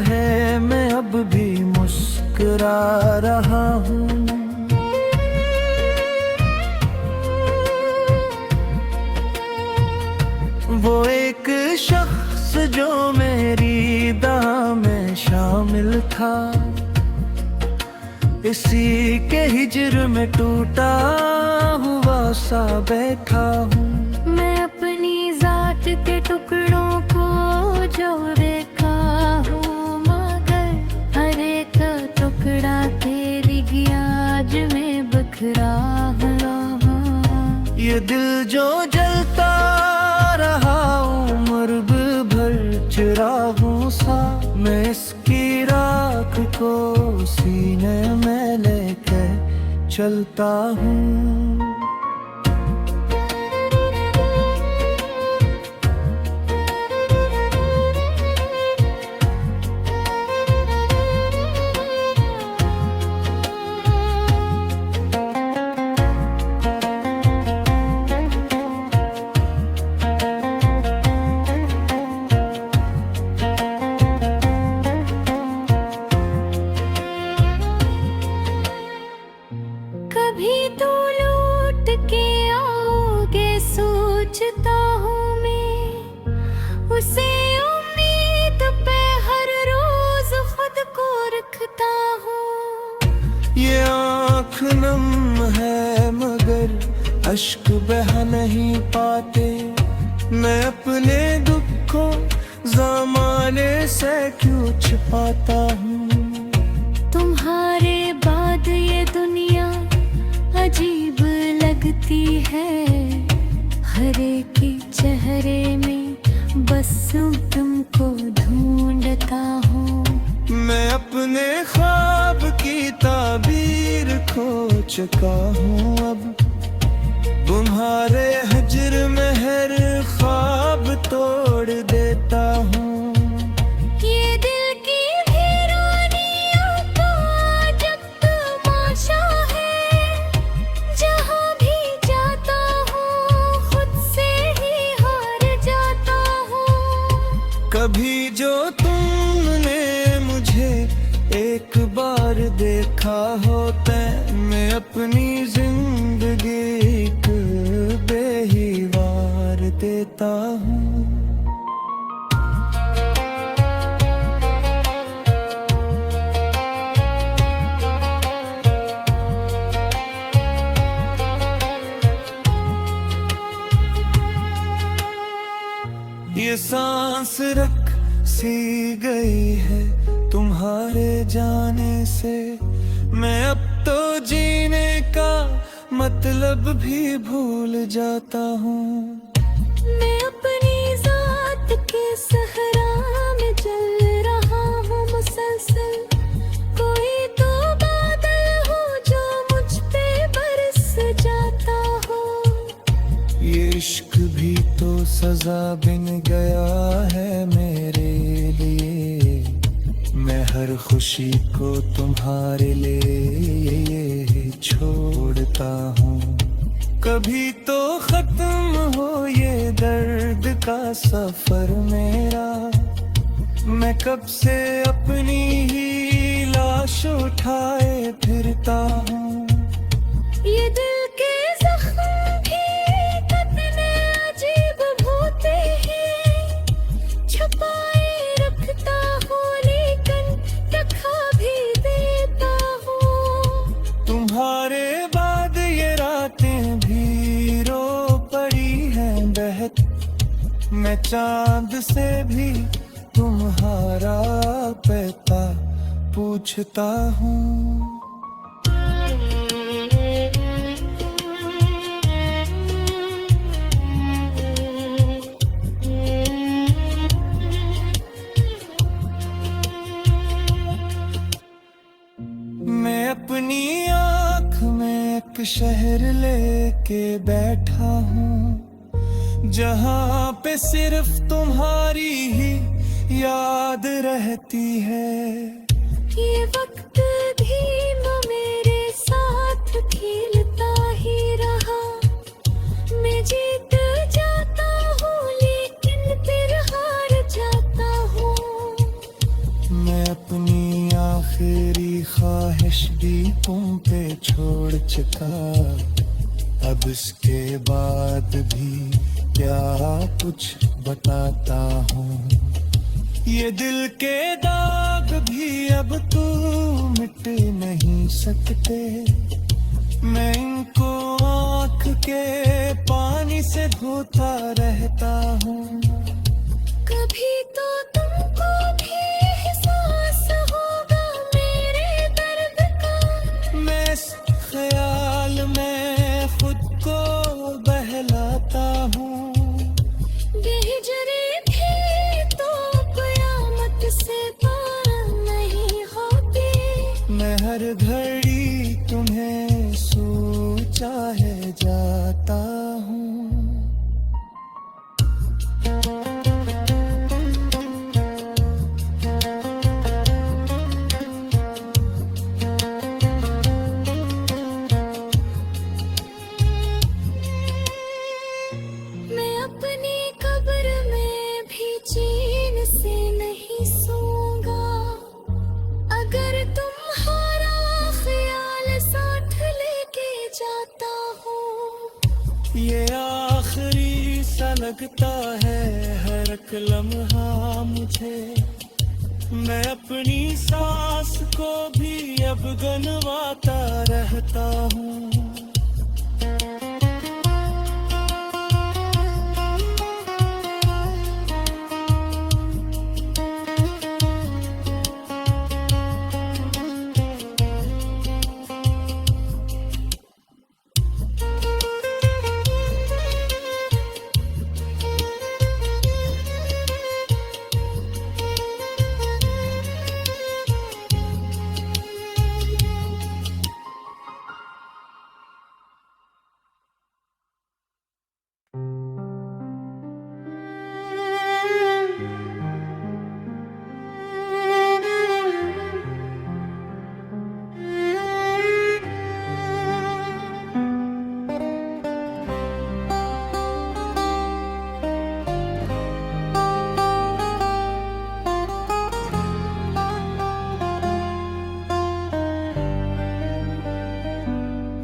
है मैं अब भी मुस्कुरा रहा हूँ। वो एक शख्स जो मेरी दाह में शामिल था, इसी के हिज्र में टूटा हुआ सा बैठा हूँ। मैं अपनी जात के टुकड़ों को जो देखा हूँ, मगर हर एक टुकड़ा तेरी याद में बिखरा हुआ। ये दिल जो जलता रहा उम्र भर चिरागों सा, मैं इसकी राख को सीने में लेके चलता हूँ। कभी तो लौट के आओगे सोचता हूँ मैं, उसे उम्मीद पे हर रोज खुद को रखता हूँ। ये आँख नम है मगर अश्क बह नहीं पाते, मैं अपने दुखों ज़माने से क्यों छिपाता हूँ। तुम्हारे बाद ये दुनिया अजीब लगती है, हर एक के चेहरे में बस तुमको ढूंढता हूँ। मैं अपने ख्वाब की ताबीर खो चुका हूँ, अब तुम्हारे हिज्र में हर ख्वाब तोड़ देता हूँ। ये दिल की वीरानियों का जब तमाशा है, जहाँ भी जाता हूँ खुद से ही हार जाता हूँ। कभी जो तुमने मुझे एक बार देखा होता, मैं अपनी जिंदगी एक बेहिवार देता हूँ। ये सांस रख सी गई है तुम्हारे जाने से, मैं अब तो जीने का मतलब भी भूल जाता हूँ। मैं अपनी जात के सहरा में चल रहा हूँ मुसलसल, कोई तो बादल हो जो मुझ पे बरस जाता हो। ये इश्क भी तो सजा बिन गया है मेरे लिए, मैं हर खुशी को तुम्हारे लिए छोड़ता हूँ। कभी तो खत्म हो ये दर्द का सफर मेरा, मैं कब से अपनी ही लाश उठाए फिरता हूँ। ये दिल के जख्म भी कितने अजीब होते हैं, छुपाए रखता हूँ लेकिन दिखा भी देता हूँ। तुम्हारे बाद ये रातें भी रो पड़ी हैं बहत, मैं चांद से भी तुम्हारा पता पूछता हूँ। मैं अपनी आँख में एक शहर लेके बैठा हूँ, जहाँ पे सिर्फ तुम्हारी ही याद रहती है। ये वक्त भी मेरे साथ खेलता ही रहा, मैं जीत जाता हूँ लेकिन फिर हार जाता हूँ। आखिरी ख्वाहिश भी तुम पे छोड़ चुका, अब इसके बाद भी क्या कुछ बताता हूँ। ये दिल के दाग भी अब तो मिट नहीं सकते, मैं इनको आँख के पानी से धोता रहता हूँ। कभी तो तुमको भी एहसास होगा मेरे दर्द का, मैं इस ख्याल में खुद को बहलाता हूँ। बेहिजरी भी तो कयामत से पार नहीं होती, मैं हर घड़ी तुम्हें सोचा है जाता हूँ। मैं अपनी कब्र में भी चैन से नहीं सोऊंगा, अगर तुम्हारा ख्याल साथ लेके जाता हूँ। ये आखिरी सा लगता है हर एक लम्हा मुझे, मैं अपनी सांस को भी अब गनवाता रहता हूँ।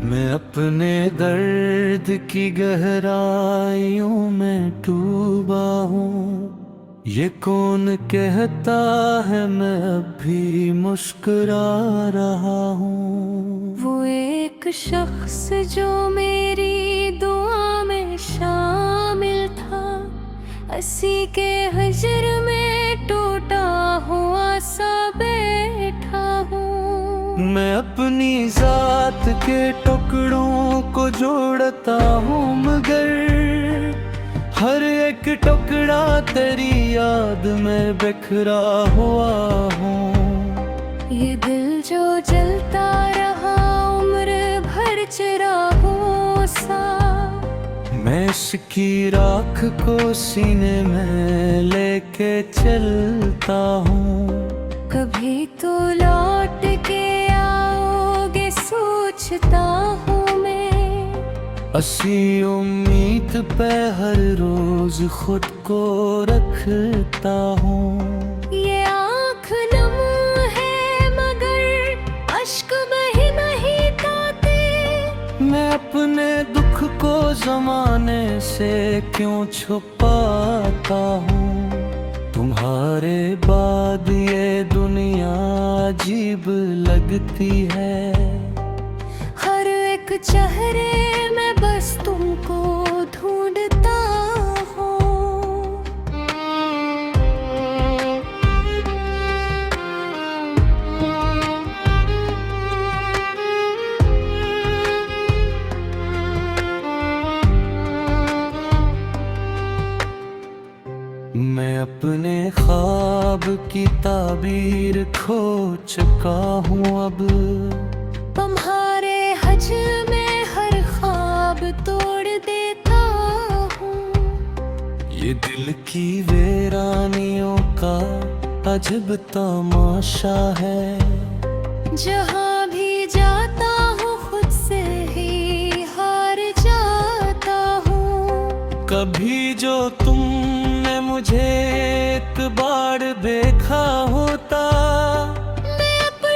मैं अपने दर्द की गहराइयों में डूबा हूँ, ये कौन कहता है मैं अब भी मुस्कुरा रहा हूँ। वो एक शख्स जो मेरी दुआ में शामिल था, असी के हजर में टूटा हुआ सा बैठा हूँ। मैं अपनी जात के टुकड़ों को जोड़ता हूँ, मगर हर एक टुकड़ा तेरी याद में बिखरा हुआ हूँ। ये दिल जो जलता रहा उम्र भर चिरागों सा, मैं इसकी राख को सीने में लेके चलता हूँ। कभी तो लौट के आओगे सोचता हूँ मैं, असी उम्मीद पे हर रोज खुद को रखता हूँ। ये आँख नम है मगर अश्क बही नहीं ताते, मैं अपने दुख को जमाने से क्यों छुपाता हूँ। तुम्हारे बाद ये दुनिया अजीब लगती है, हर एक चेहरे में बस तुमको ढूंढता हूँ। मैं अपने ख्वाब की ताबीर खो चुका हूँ अब, तुम्हारे हज में हर ख्वाब तोड़ देता हूँ। ये दिल की वीरानियों का अजब तमाशा है, जहाँ भी जाता हूँ खुद से ही हार जाता हूँ। कभी जो तुमने मुझे एक बार देखा होता, मैं अपने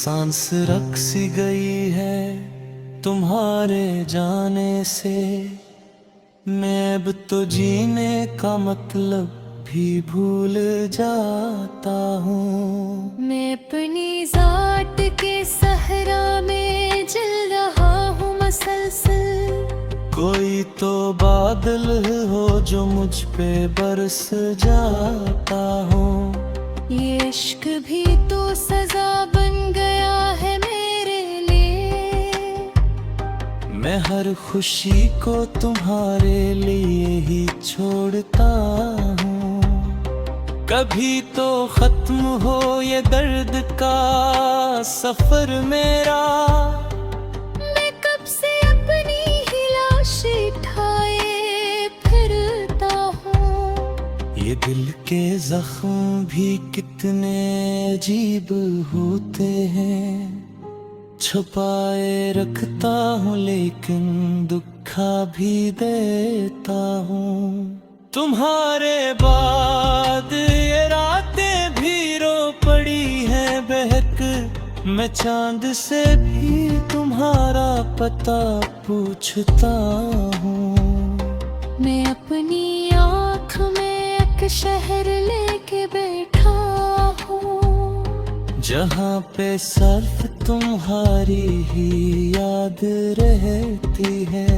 सांस रक सी गई है तुम्हारे जाने से। मैं अब तो जीने का मतलब भी भूल जाता हूँ। मैं अपनी जात के सहरा में जल रहा हूँ मसलसल। कोई तो बादल हो जो मुझ पे बरस जाता हूँ। ये इश्क भी तो सजा बन गया है मेरे लिए। मैं हर खुशी को तुम्हारे लिए ही छोड़ता हूँ। कभी तो खत्म हो ये दर्द का सफर मेरा। मैं कब से अपनी ही लाश ठाए फिरता हूँ। ये दिल के जख्म भी कितने अजीब होते हैं। छुपाए रखता हूँ लेकिन दुखा भी देता हूँ। तुम्हारे बाद ये रातें भी रो पड़ी हैं बहक। मैं चांद से भी तुम्हारा पता पूछता हूँ। मैं अपनी आँख में एक शहर लेके बैठा हूँ। जहाँ पे सिर्फ तुम्हारी ही याद रहती है।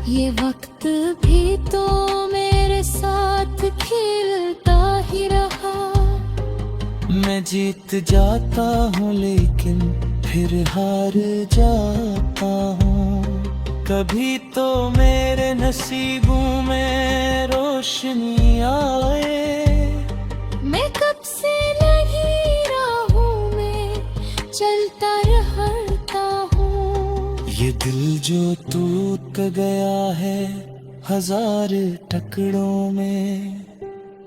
ये वक्त भी तो मेरे साथ खेलता ही रहा। मैं जीत जाता हूँ लेकिन फिर हार जाता हूँ। कभी तो मेरे नसीबों में रोशनी आए। मैं कब से नहीं राहों में चलता रहता हूँ। ये दिल जो टूट गया है हजार टुकड़ों में।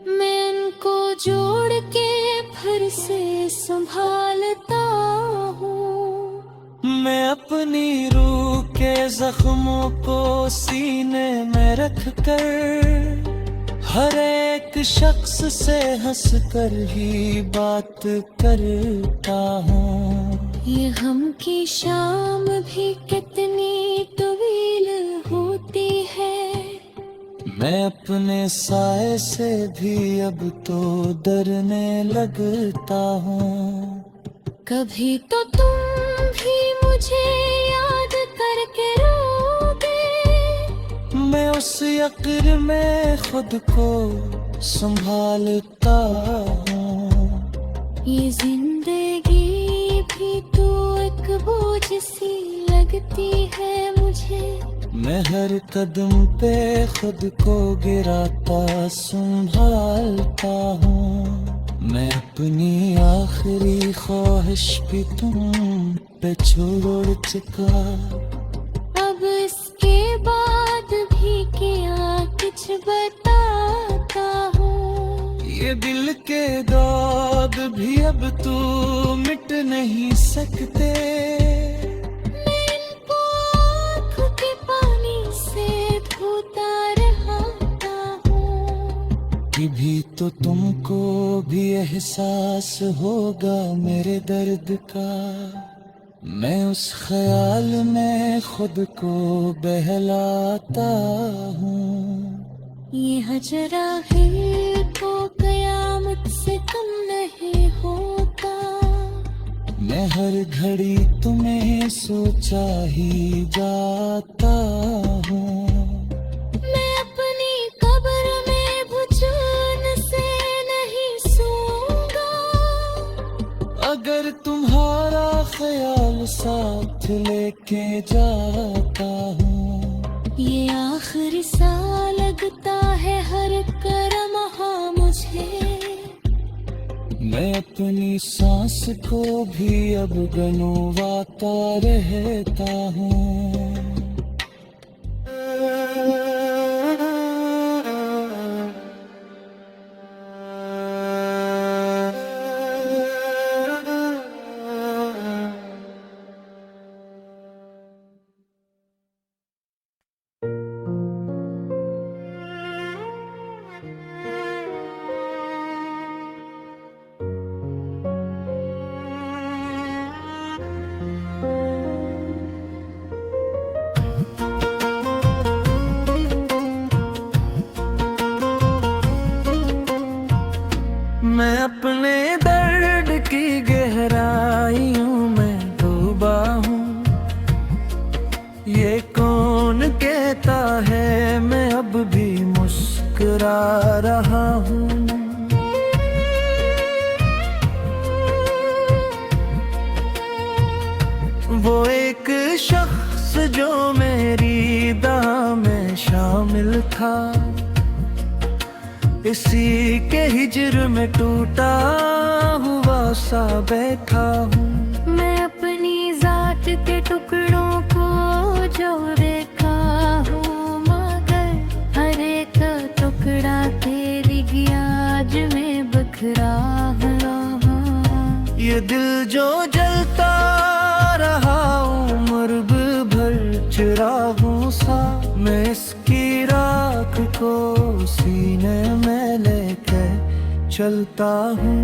मैं इनको जोड़ के फिर से संभालता हूँ। मैं अपनी रूह के जख्मों को सीने में रख कर हर एक शख्स से हंस कर ही बात करता हूँ। ये गम की शाम भी कितनी तवील होती है। मैं अपने साए से भी अब तो डरने लगता हूँ। कभी तो तुम भी मुझे याद करके रोगे। मैं उस यकीन में खुद को संभालता हूँ। ये जिंदगी भी तो एक बोझ सी लगती है मुझे। मैं हर कदम पे खुद को गिराता संभालता हूँ। मैं अपनी आखिरी ख्वाहिश भी तुम पे छोड़ चुका। अब इसके बाद भी क्या कुछ बताता हूँ। ये दिल के दर्द भी अब तू मिट नहीं सकते। मैं इनको आँख के पानी से धोता रहता हूँ। कभी तो तुमको भी एहसास होगा मेरे दर्द का। मैं उस ख्याल में खुद को बहलाता हूँ। ये हजरा है तो कयामत से कम नहीं होता। मैं हर घड़ी तुम्हें सोचा ही जाता हूँ। मैं अपनी कब्र में भुचून से नहीं सोऊंगा। अगर तुम्हारा ख्याल साथ लेके जाता हूँ। ये आखिरी सा लगता है हर करमहा मुझे। मैं अपनी सांस को भी अब गनवाता रहता हूँ। जा रहा हूँ। वो एक शख्स जो मेरी दाह में शामिल था, इसी के हिज्र में टूटा हुआ सा बैठा हूँ। मैं अपनी जात के टुकड़ों को जो देखा हूँ, मगर हर एक टुकड़ा तेरी याद में बिखरा हुआ। ये दिल जो जलता रहा उम्र भर चिरागों सा, मैं इसकी राख को सीने में लेके चलता हूँ।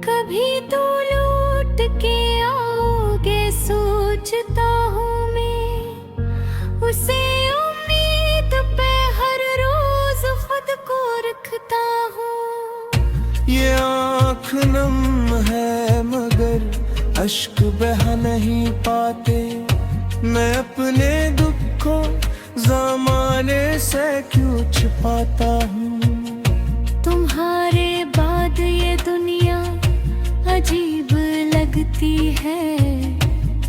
कभी तो लौट के आओगे सोचता हूँ मैं, उसे उम्मीद पे हर रोज खुद को रखता हूँ। ये आँख नम है मगर अश्क बह नहीं पाते, मैं अपने दुखों ज़माने से क्यों छिपाता हूँ। तुम्हारे बाद ये दुनिया अजीब लगती है,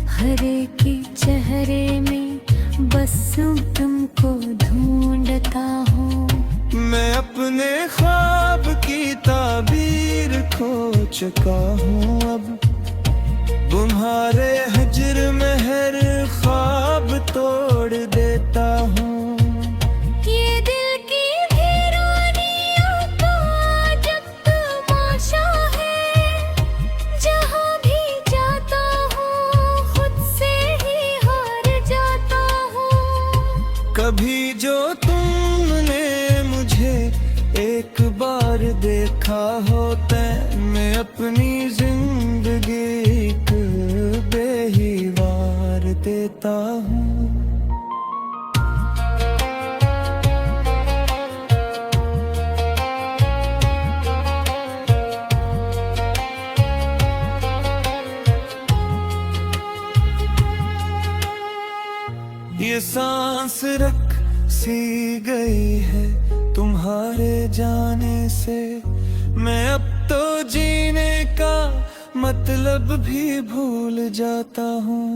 हर एक के चेहरे में बस तुमको ढूंढता हूँ। मैं अपने ख्वाब की ताबीर खो चुका हूँ, अब तुम्हारे हिज्र में हर ख्वाब तोड़ देता हूँ। ये दिल की वीरानियों का जब तमाशा है, जहाँ भी जाता हूँ खुद से ही हार जाता हूँ। कभी जो तुमने मुझे एक बार देखा होता, मैं अपनी जिंदगी एक बेहिवार देता हूँ। ये सांस रख सी गई है तुम्हारे जाने से, मैं अब तो जीने का मतलब भी भूल जाता हूँ।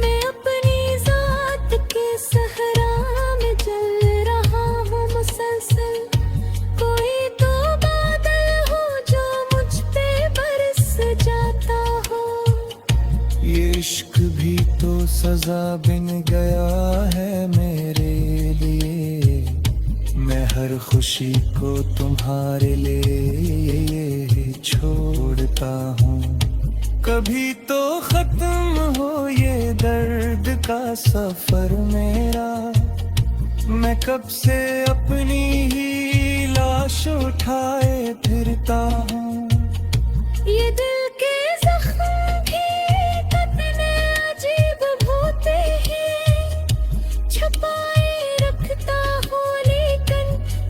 मैं अपनी जात के सहरा में चल रहा हूँ मुसलसल, कोई तो बादल हो जो मुझ पे बरस जाता हो। ये इश्क भी तो सजा बिन गया है मेरे लिए, मैं हर खुशी को तुम्हारे लिए छोड़ता हूँ। कभी तो खत्म हो ये दर्द का सफर मेरा, मैं कब से अपनी ही लाश उठाए फिरता हूँ। ये दिल के जख्म भी कितने अजीब होते हैं, छुपाए रखता हूँ लेकिन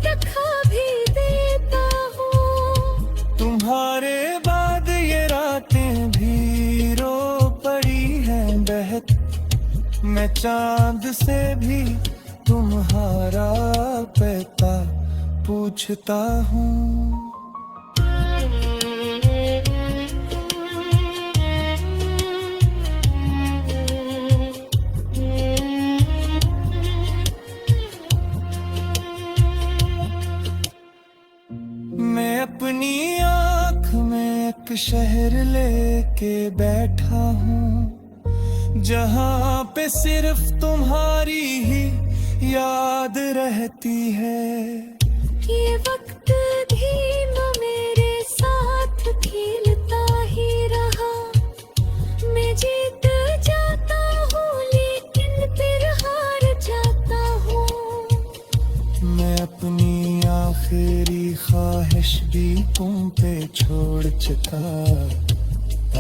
दिखा भी देता हूँ। तुम्हारे बाद ये रातें भी रो पड़ी हैं बहत, मैं चांद से भी तुम्हारा पता पूछता हूँ। मैं अपनी आँख में एक शहर लेके बैठा हूँ, जहाँ पे सिर्फ तुम्हारी ही याद रहती है। ये वक्त भी न मेरे साथ खेलता ही रहा, मैं जीत जाता हूँ लेकिन फिर हार जाता हूँ। मैं अपनी आँख आखिरी ख्वाहिश भी तुम पे छोड़ चुका,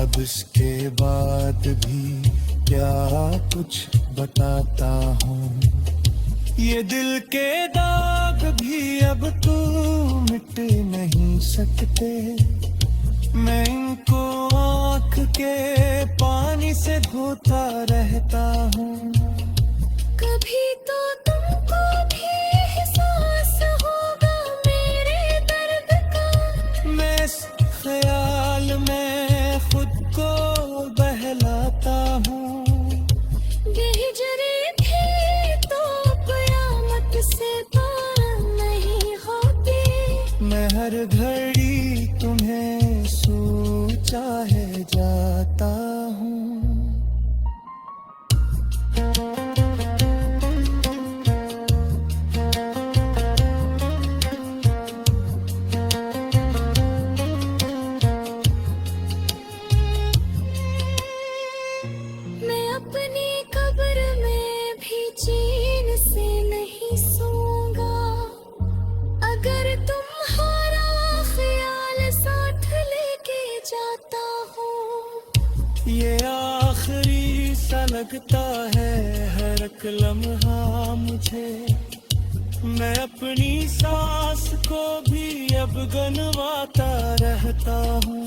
अब इसके बाद भी क्या कुछ बताता हूँ। ये दिल के दाग भी अब तू मिट नहीं सकते, मैं इनको आँख के पानी से धोता रहता हूँ। कभी तो तुमको भी एहसास होगा मेरे दर्द का, मैं इस ख्याल में खुद को बहलाता हूँ। बेहिजरे भी तो कयामत से पार नहीं होती, मैं हर घड़ी तुम्हें सोचा है जाता हूँ। मैं अपनी कब्र में भी चैन से नहीं सोऊंगा, अगर तुम्हारा ख्याल साथ लेके जाता हूँ। ये आखिरी सा लगता है हर एक लम्हा मुझे, मैं अपनी सांस को भी अब गनवाता रहता हूँ।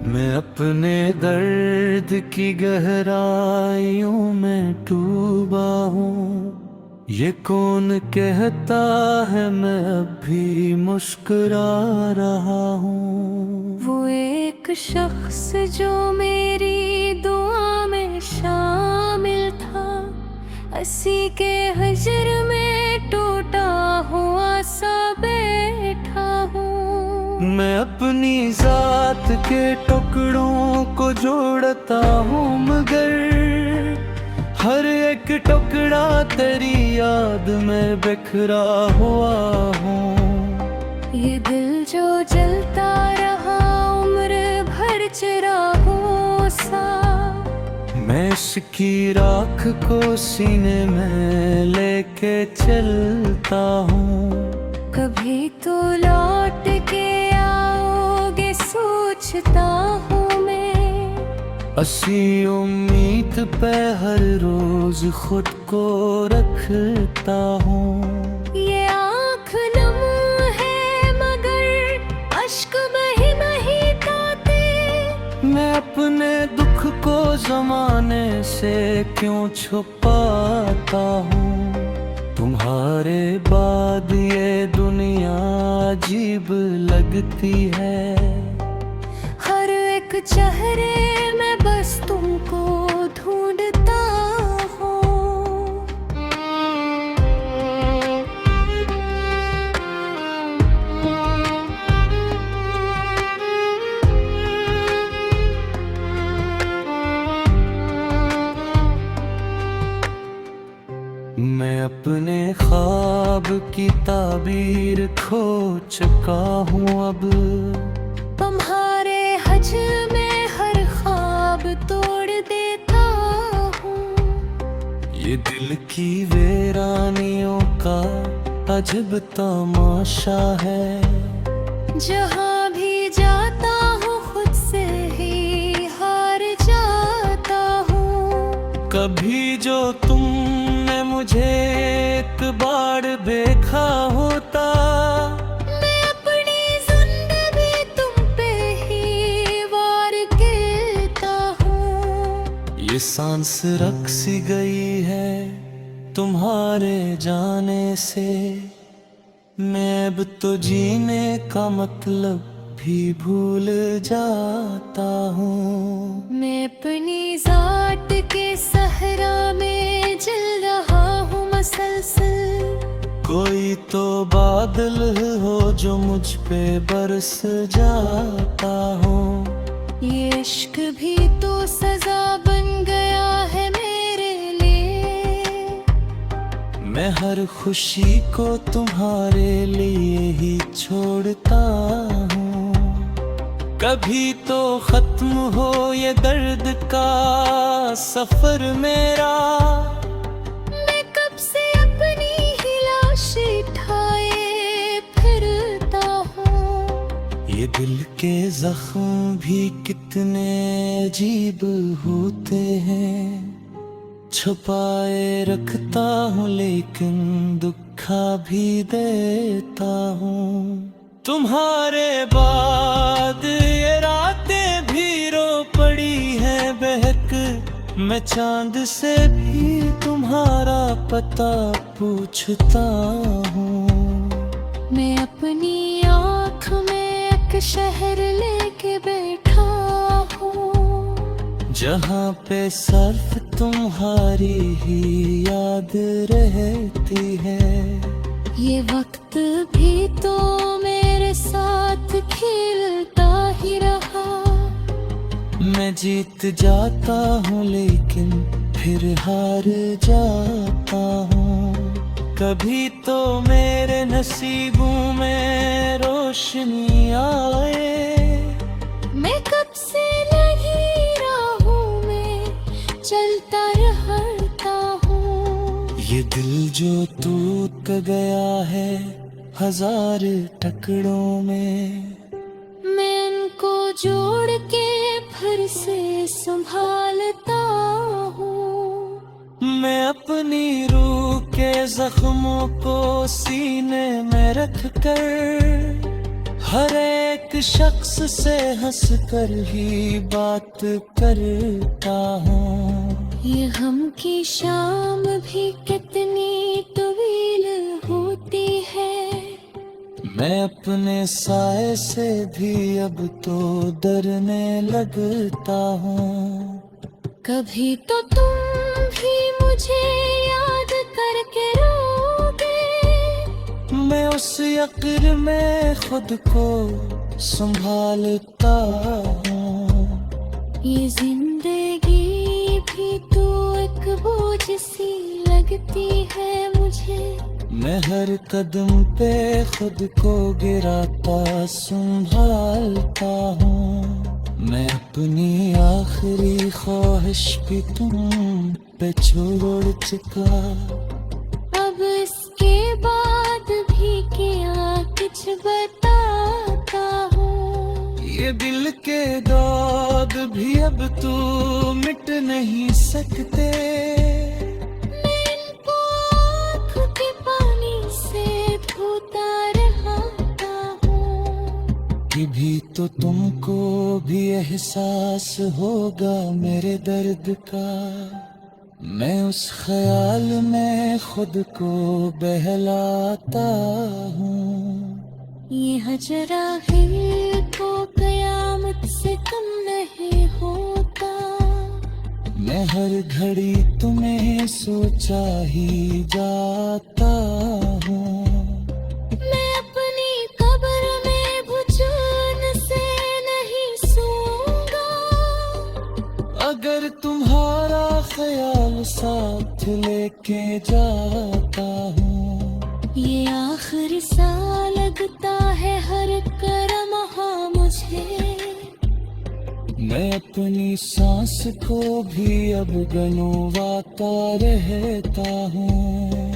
मैं अपने दर्द की गहराइयों में डूबा हूँ, ये कौन कहता है मैं अब भी मुस्कुरा रहा हूँ। वो एक शख्स जो मेरी दुआ में शामिल था, हंसी के हजर में टूटा हुआ सा बैठा हूँ। मैं अपनी जात के टुकड़ों को जोड़ता हूँ, मगर हर एक टुकड़ा तेरी याद में बिखरा हुआ हूँ। ये दिल जो जलता रहा उम्र भर चिरागों सा, मैं इसकी राख को सीने में लेके चलता हूँ। कभी तो लौट के आओगे सोचता हूँ मैं, असी उम्मीद पे हर रोज खुद को रखता हूँ। ये आँख नम है मगर अश्क बही बही ताते, मैं अपने दुख को जमाने से क्यों छुपाता हूँ। तुम्हारे बाद ये दुनिया अजीब लगती है, हर एक चेहरे में बस तुमको ढूंढता हूँ। मैं अपने ख्वाब की ताबीर खो चुका हूँ, अब तुम्हारे हज में हर ख्वाब तोड़ देता हूँ। ये दिल की वीरानियों का अजब तमाशा है, जहाँ भी जाता हूँ खुद से ही हार जाता हूँ। कभी जो तुमने मुझे एक बार देखा होता, मैं अपनी ये सांस रक सी गई है तुम्हारे जाने से। मैं अब तो जीने का मतलब भी भूल जाता हूँ। मैं अपनी जात के सहरा में जल रहा हूँ मसलसल। कोई तो बादल हो जो मुझ पे बरस जाता हो। ये इश्क भी तो सजा बन गया है मेरे लिए। मैं हर खुशी को तुम्हारे लिए ही छोड़ता हूँ। कभी तो खत्म हो ये दर्द का सफर मेरा। मैं कब से अपनी ही लाश ठाए फिरता हूँ। ये दिल के जख्म भी कितने अजीब होते हैं। छुपाए रखता हूँ लेकिन दुखा भी देता हूँ। तुम्हारे बाद ये रातें भी रो पड़ी हैं बहक। मैं चांद से भी तुम्हारा पता पूछता हूँ। मैं अपनी आँख में एक शहर लेके बैठा हूँ। जहाँ पे सिर्फ तुम्हारी ही याद रहती है। ये वक्त भी तो मेरे साथ खेलता ही रहा। मैं जीत जाता हूँ लेकिन फिर हार जाता हूँ। कभी तो मेरे नसीबों में रोशनी आए। मैं कब से लगी राहों में चलता रहता हूँ। ये दिल जो टूट गया है हजार टुकड़ों में। मैं उनको जोड़ के फिर से संभालता हूँ। मैं अपनी रूह के जख्मों को सीने में रख कर हर एक शख्स से हंस कर ही बात करता हूँ। ये गम की शाम भी कितनी तवील होती है। मैं अपने साए से भी अब तो डरने लगता हूँ। कभी तो तुम भी मुझे याद करके रोगे। मैं उस यकीन में खुद को संभालता हूँ। ये जिंदगी भी तो एक बोझ सी लगती है मुझे। मैं हर कदम पे खुद को गिराता संभालता हूँ। मैं अपनी आखिरी ख्वाहिश भी तुम पे छोड़ चुका। अब इसके बाद भी क्या कुछ बताता हूँ। ये दिल के दर्द भी अब तू मिट नहीं सकते। मैं इनको आँखों के पानी से धोता रहता हूँ। कभी तो तुमको भी एहसास होगा मेरे दर्द का। मैं उस ख्याल में खुद को बहलाता हूँ। ये हजरा हिल को कयामत से कम नहीं होता। मैं हर घड़ी तुम्हें सोचा ही जाता हूँ। मैं अपनी कब्र में भुचून से नहीं सोऊंगा। अगर तुम्हारा ख्याल साथ लेके जाता हूँ। ये आखिरी सा लगता है हर करमहा मुझे। मैं अपनी सांस को भी अब गनवाता रहता हूँ।